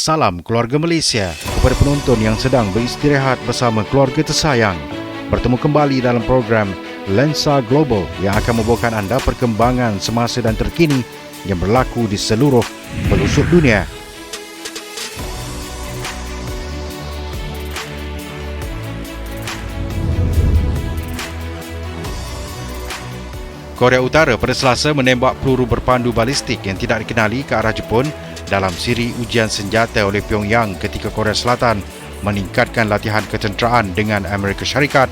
Salam keluarga Malaysia kepada penonton yang sedang beristirahat bersama keluarga tersayang. Bertemu kembali dalam program Lensa Global yang akan membawakan anda perkembangan semasa dan terkini yang berlaku di seluruh pelosok dunia. Korea Utara pada Selasa menembak peluru berpandu balistik yang tidak dikenali ke arah Jepun dalam siri ujian senjata oleh Pyongyang ketika Korea Selatan meningkatkan latihan ketenteraan dengan Amerika Syarikat.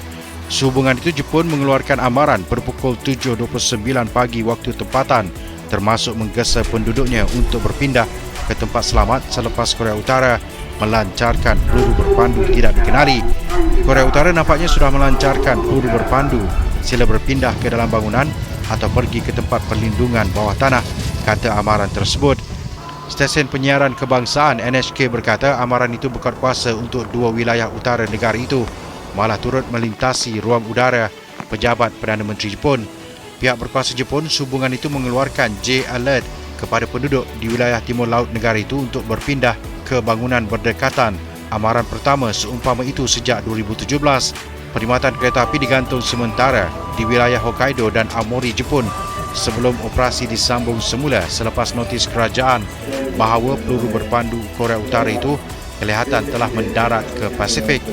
Sehubungan itu, Jepun mengeluarkan amaran pada pukul 7.29 pagi waktu tempatan, termasuk menggesa penduduknya untuk berpindah ke tempat selamat selepas Korea Utara melancarkan peluru berpandu tidak dikenali. Korea Utara nampaknya sudah melancarkan peluru berpandu sila berpindah ke dalam bangunan atau pergi ke tempat perlindungan bawah tanah, kata amaran tersebut. Stesen penyiaran kebangsaan NHK berkata amaran itu berkuasa untuk dua wilayah utara negara itu, malah turut melintasi ruang udara pejabat Perdana Menteri Jepun. Pihak berkuasa Jepun sehubungan itu mengeluarkan J-Alert kepada penduduk di wilayah timur laut negara itu untuk berpindah ke bangunan berdekatan. Amaran pertama seumpama itu sejak 2017. Perkhidmatan kereta api digantung sementara di wilayah Hokkaido dan Aomori, Jepun sebelum operasi disambung semula selepas notis kerajaan bahawa peluru berpandu Korea Utara itu kelihatan telah mendarat ke Pasifik.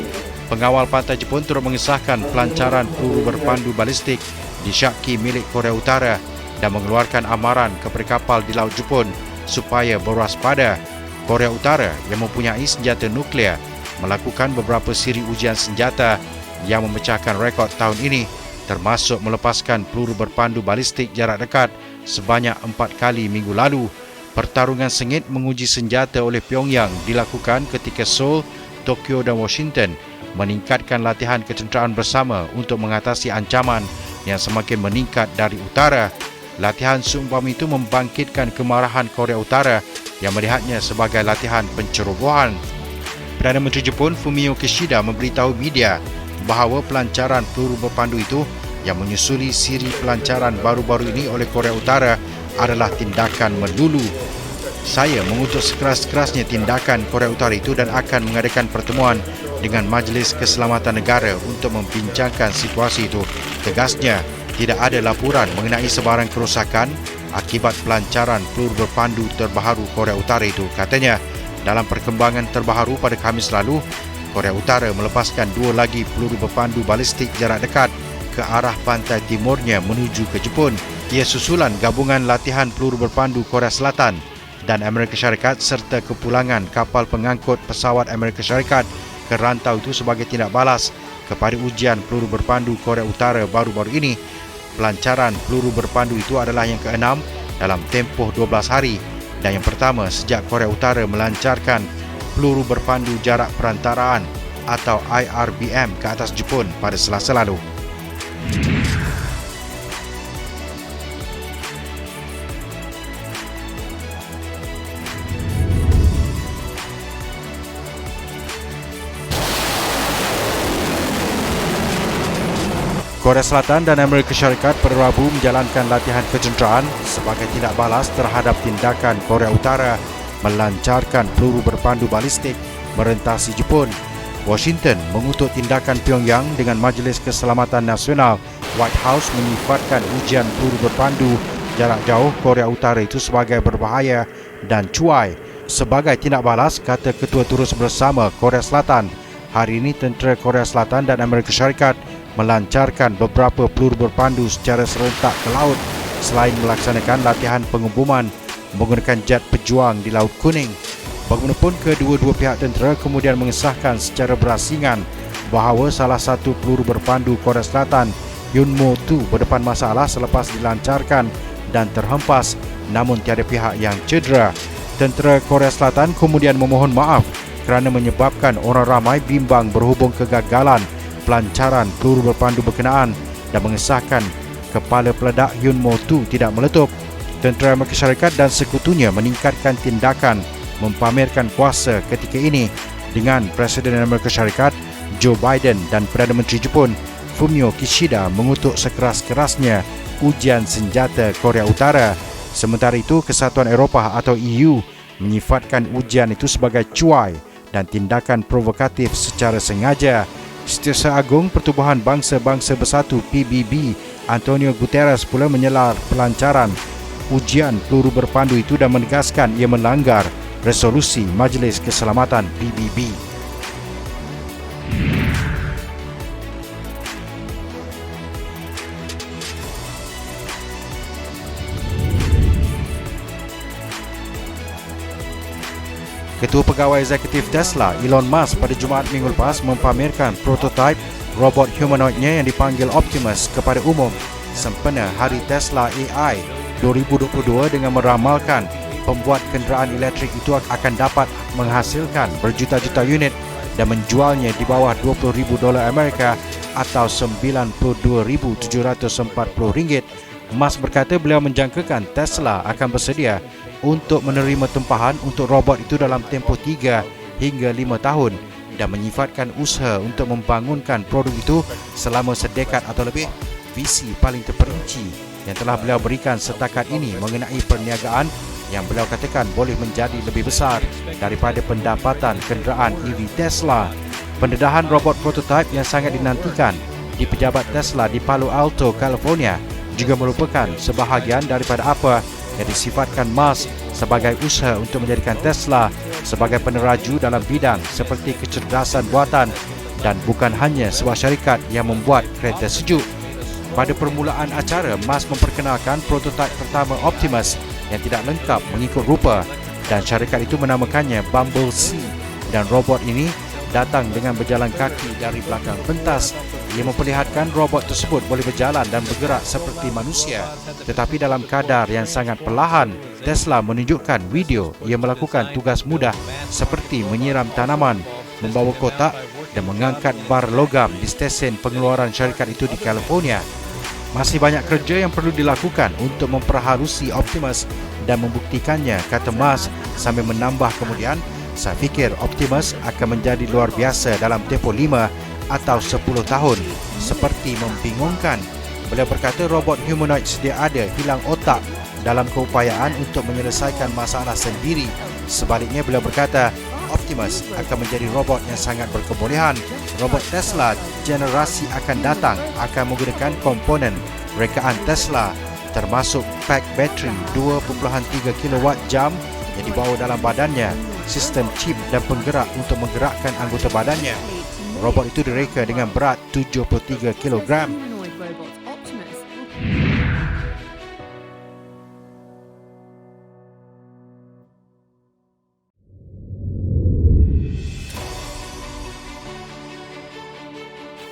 Pengawal pantai Jepun turut mengesahkan pelancaran peluru berpandu balistik di syaki milik Korea Utara dan mengeluarkan amaran kepada kapal di Laut Jepun supaya berwaspada. Korea Utara yang mempunyai senjata nuklear melakukan beberapa siri ujian senjata yang memecahkan rekod tahun ini, termasuk melepaskan peluru berpandu balistik jarak dekat sebanyak 4 kali minggu lalu. Pertarungan sengit menguji senjata oleh Pyongyang dilakukan ketika Seoul, Tokyo dan Washington meningkatkan latihan ketenteraan bersama untuk mengatasi ancaman yang semakin meningkat dari utara. Latihan seumpama itu membangkitkan kemarahan Korea Utara yang melihatnya sebagai latihan pencerobohan. Perdana Menteri Jepun Fumio Kishida memberitahu media bahawa pelancaran peluru berpandu itu yang menyusuli siri pelancaran baru-baru ini oleh Korea Utara adalah tindakan melulu. Saya mengutuk sekeras-kerasnya tindakan Korea Utara itu dan akan mengadakan pertemuan dengan Majlis Keselamatan Negara untuk membincangkan situasi itu. Tegasnya, tidak ada laporan mengenai sebarang kerosakan akibat pelancaran peluru berpandu terbaru Korea Utara itu, katanya. Dalam perkembangan terbaru pada Khamis lalu, Korea Utara melepaskan 2 lagi peluru berpandu balistik jarak dekat ke arah pantai timurnya menuju ke Jepun. Ia susulan gabungan latihan peluru berpandu Korea Selatan dan Amerika Syarikat serta kepulangan kapal pengangkut pesawat Amerika Syarikat ke rantau itu sebagai tindak balas kepada ujian peluru berpandu Korea Utara baru-baru ini. Pelancaran peluru berpandu itu adalah yang ke-6 dalam tempoh 12 hari dan yang pertama sejak Korea Utara melancarkan peluru berpandu jarak perantaraan atau IRBM ke atas Jepun pada Selasa lalu. Korea Selatan dan Amerika Syarikat pada Rabu menjalankan latihan ketenteraan sebagai tindak balas terhadap tindakan Korea Utara melancarkan peluru berpandu balistik merentasi Jepun. Washington mengutuk tindakan Pyongyang dengan Majlis Keselamatan Nasional. White House menyifatkan ujian peluru berpandu jarak jauh Korea Utara itu sebagai berbahaya dan cuai. Sebagai tindak balas, kata Ketua Terus Bersama Korea Selatan, hari ini tentera Korea Selatan dan Amerika Syarikat melancarkan beberapa peluru berpandu secara serentak ke laut selain melaksanakan latihan pengeboman menggunakan jet pejuang di Laut Kuning. Bagaimanapun, kedua-dua pihak tentera kemudian mengesahkan secara berasingan bahawa salah satu peluru berpandu Korea Selatan, Yunmo-2, berdepan masalah selepas dilancarkan dan terhempas, namun tiada pihak yang cedera. Tentera Korea Selatan kemudian memohon maaf kerana menyebabkan orang ramai bimbang berhubung kegagalan pelancaran peluru berpandu berkenaan dan mengesahkan kepala peledak Yunmo-2 tidak meletup. Tentera Amerika Syarikat dan sekutunya meningkatkan tindakan mempamerkan kuasa ketika ini dengan Presiden Amerika Syarikat Joe Biden dan Perdana Menteri Jepun Fumio Kishida mengutuk sekeras-kerasnya ujian senjata Korea Utara. Sementara itu, Kesatuan Eropah atau EU menyifatkan ujian itu sebagai cuai dan tindakan provokatif secara sengaja. Setiausaha Agung Pertubuhan Bangsa-Bangsa Bersatu PBB Antonio Guterres pula menyelar pelancaran ujian peluru berpandu itu dan menegaskan ia melanggar resolusi Majlis Keselamatan PBB. Ketua Pegawai Eksekutif Tesla, Elon Musk, pada Jumaat minggu lepas mempamerkan prototipe robot humanoidnya yang dipanggil Optimus kepada umum sempena Hari Tesla AI 2022 dengan meramalkan pembuat kenderaan elektrik itu akan dapat menghasilkan berjuta-juta unit dan menjualnya di bawah $20,000 Amerika atau RM92,740. Musk berkata beliau menjangkakan Tesla akan bersedia untuk menerima tempahan untuk robot itu dalam tempoh 3 hingga 5 tahun dan menyifatkan usaha untuk membangunkan produk itu selama sedekad atau lebih. Visi paling terperinci yang telah beliau berikan setakat ini mengenai perniagaan yang beliau katakan boleh menjadi lebih besar daripada pendapatan kenderaan EV Tesla. Pendedahan robot prototipe yang sangat dinantikan di pejabat Tesla di Palo Alto, California juga merupakan sebahagian daripada apa yang disifatkan Musk sebagai usaha untuk menjadikan Tesla sebagai peneraju dalam bidang seperti kecerdasan buatan dan bukan hanya sebuah syarikat yang membuat kereta sejuk. Pada permulaan acara, Musk memperkenalkan prototipe pertama Optimus yang tidak lengkap mengikut rupa dan syarikat itu menamakannya Bumble C, dan robot ini datang dengan berjalan kaki dari belakang pentas. Ia memperlihatkan robot tersebut boleh berjalan dan bergerak seperti manusia tetapi dalam kadar yang sangat perlahan. Tesla menunjukkan video ia melakukan tugas mudah seperti menyiram tanaman, membawa kotak dan mengangkat bar logam di stesen pengeluaran syarikat itu di California. Masih banyak kerja yang perlu dilakukan untuk memperhalusi Optimus dan membuktikannya, kata Musk sambil menambah kemudian, saya fikir Optimus akan menjadi luar biasa dalam tempoh 5 atau 10 tahun. Seperti membingungkan. Beliau berkata robot humanoid sedia ada hilang otak dalam keupayaan untuk menyelesaikan masalah sendiri. Sebaliknya beliau berkata Optimus akan menjadi robot yang sangat berkebolehan. Robot Tesla generasi akan datang akan menggunakan komponen rekaan Tesla termasuk pak bateri 2.3 kWh yang dibawa dalam badannya, sistem chip dan penggerak untuk menggerakkan anggota badannya. Robot itu direka dengan berat 73 kg.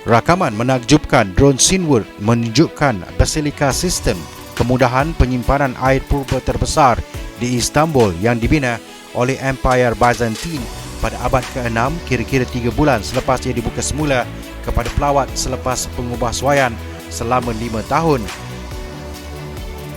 Rakaman menakjubkan drone Sinward menunjukkan Basilica System, kemudahan penyimpanan air purba terbesar di Istanbul yang dibina oleh Empire Byzantine pada abad ke-6, kira-kira 3 bulan selepas ia dibuka semula kepada pelawat selepas pengubahsuaian selama 5 tahun.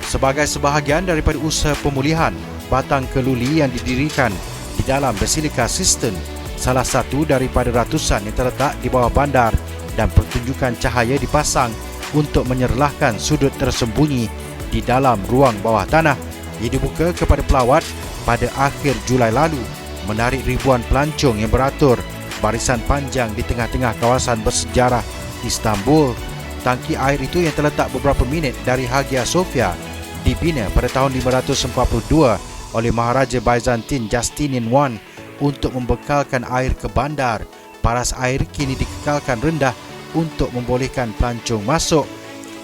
Sebagai sebahagian daripada usaha pemulihan batang keluli yang didirikan di dalam Basilica System, salah satu daripada ratusan yang terletak di bawah bandar, dan pertunjukan cahaya dipasang untuk menyerlahkan sudut tersembunyi di dalam ruang bawah tanah. Ia dibuka kepada pelawat pada akhir Julai lalu, menarik ribuan pelancong yang beratur barisan panjang di tengah-tengah kawasan bersejarah Istanbul. Tangki air itu yang terletak beberapa minit dari Hagia Sophia dibina pada tahun 542 oleh Maharaja Byzantine Justinian I untuk membekalkan air ke bandar. Paras air kini dikekalkan rendah untuk membolehkan pelancong masuk.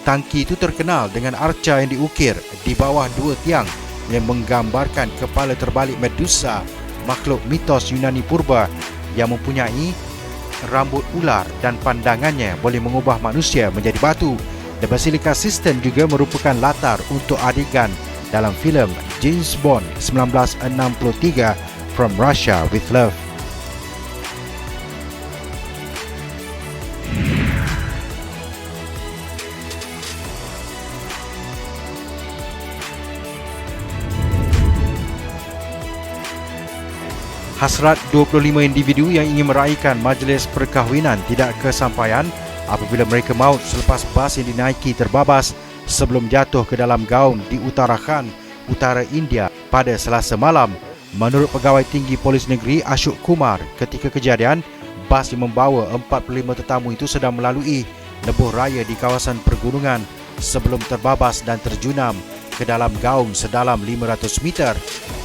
Tangki itu terkenal dengan arca yang diukir di bawah 2 tiang yang menggambarkan kepala terbalik Medusa, makhluk mitos Yunani purba yang mempunyai rambut ular dan pandangannya boleh mengubah manusia menjadi batu. The Basilica System juga merupakan latar untuk adegan dalam filem James Bond 1963 From Russia with Love. Hasrat 25 individu yang ingin meraihkan majlis perkahwinan tidak kesampaian apabila mereka maut selepas bas yang dinaiki terbabas sebelum jatuh ke dalam gaung di Uttarakhand, utara India pada Selasa malam. Menurut Pegawai Tinggi Polis Negeri Ashok Kumar, ketika kejadian, bas yang membawa 45 tetamu itu sedang melalui lebuh raya di kawasan pergunungan sebelum terbabas dan terjunam ke dalam gaung sedalam 500 meter.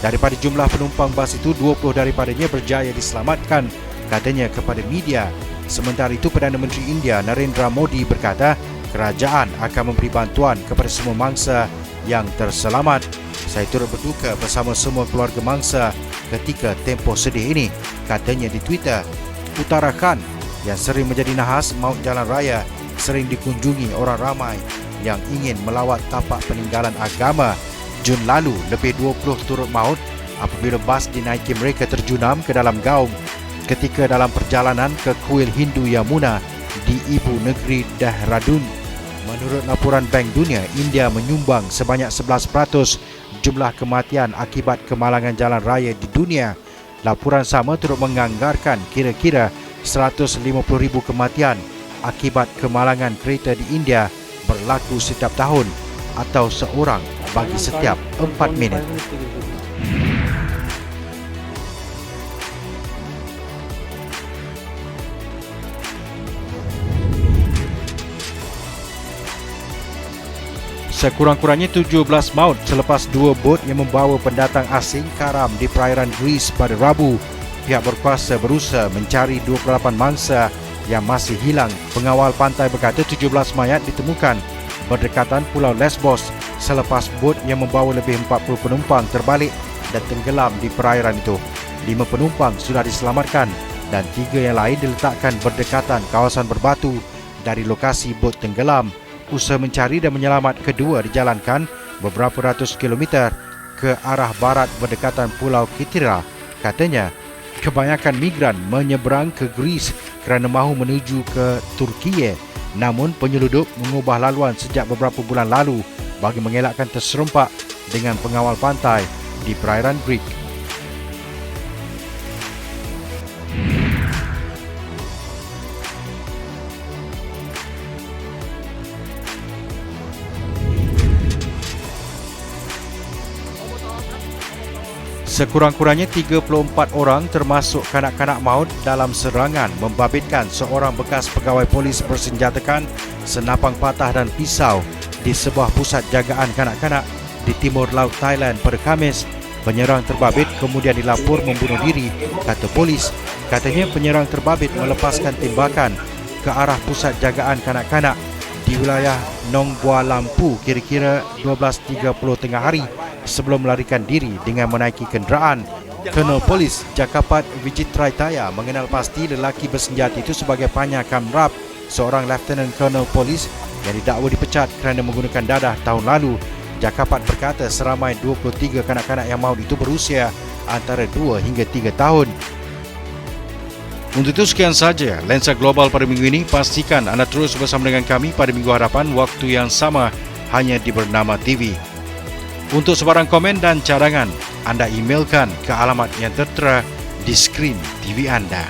Daripada jumlah penumpang bas itu, 20 daripadanya berjaya diselamatkan, katanya kepada media. Sementara itu, Perdana Menteri India Narendra Modi berkata kerajaan akan memberi bantuan kepada semua mangsa yang terselamat. Saya turut berduka bersama semua keluarga mangsa ketika tempoh sedih ini, katanya di Twitter. Uttarakhand yang sering menjadi nahas maut jalan raya sering dikunjungi orang ramai yang ingin melawat tapak peninggalan agama. Jun lalu, lebih 20 turut maut apabila bas dinaiki mereka terjunam ke dalam gaung ketika dalam perjalanan ke kuil Hindu Yamuna di ibu negeri Dehradun. Menurut laporan Bank Dunia, India menyumbang sebanyak 11% jumlah kematian akibat kemalangan jalan raya di dunia. Laporan sama turut menganggarkan kira-kira 150,000 kematian akibat kemalangan kereta di India berlaku setiap tahun atau seorang bagi setiap 4 minit. Sekurang-kurangnya 17 maut selepas 2 bot yang membawa pendatang asing karam di perairan Greece pada Rabu. Pihak berkuasa berusaha mencari 28 mangsa yang masih hilang. Pengawal pantai berkata 17 mayat ditemukan berdekatan Pulau Lesbos selepas bot yang membawa lebih 40 penumpang terbalik dan tenggelam di perairan itu. 5 penumpang sudah diselamatkan dan 3 yang lain diletakkan berdekatan kawasan berbatu dari lokasi bot tenggelam. Usaha mencari dan menyelamat kedua dijalankan beberapa ratus kilometer ke arah barat berdekatan Pulau Kythera. Katanya, kebanyakan migran menyeberang ke Greece kerana mahu menuju ke Turki. Namun, penyelundup mengubah laluan sejak beberapa bulan lalu bagi mengelakkan terserempak dengan pengawal pantai di perairan Greek. Sekurang-kurangnya 34 orang termasuk kanak-kanak maut dalam serangan membabitkan seorang bekas pegawai polis bersenjatakan senapang patah dan pisau di sebuah pusat jagaan kanak-kanak di timur laut Thailand pada Khamis. Penyerang terbabit kemudian dilapor membunuh diri, kata polis. Katanya penyerang terbabit melepaskan tembakan ke arah pusat jagaan kanak-kanak di wilayah Nong Bua Lampu kira-kira 12.30 tengah hari sebelum melarikan diri dengan menaiki kenderaan. Kolonel Polis Jakapat Vijitraitaya mengenal pasti lelaki bersenjata itu sebagai Panya Kamrap, seorang Lieutenant Colonel Polis yang didakwa dipecat kerana menggunakan dadah tahun lalu. Jakapat berkata seramai 23 kanak-kanak yang maut itu berusia antara 2 hingga 3 tahun. Untuk itu sekian saja Lensa Global pada minggu ini. Pastikan anda terus bersama dengan kami pada minggu hadapan waktu yang sama hanya di Bernama TV. Untuk sebarang komen dan cadangan, anda emailkan ke alamat yang tertera di skrin TV anda.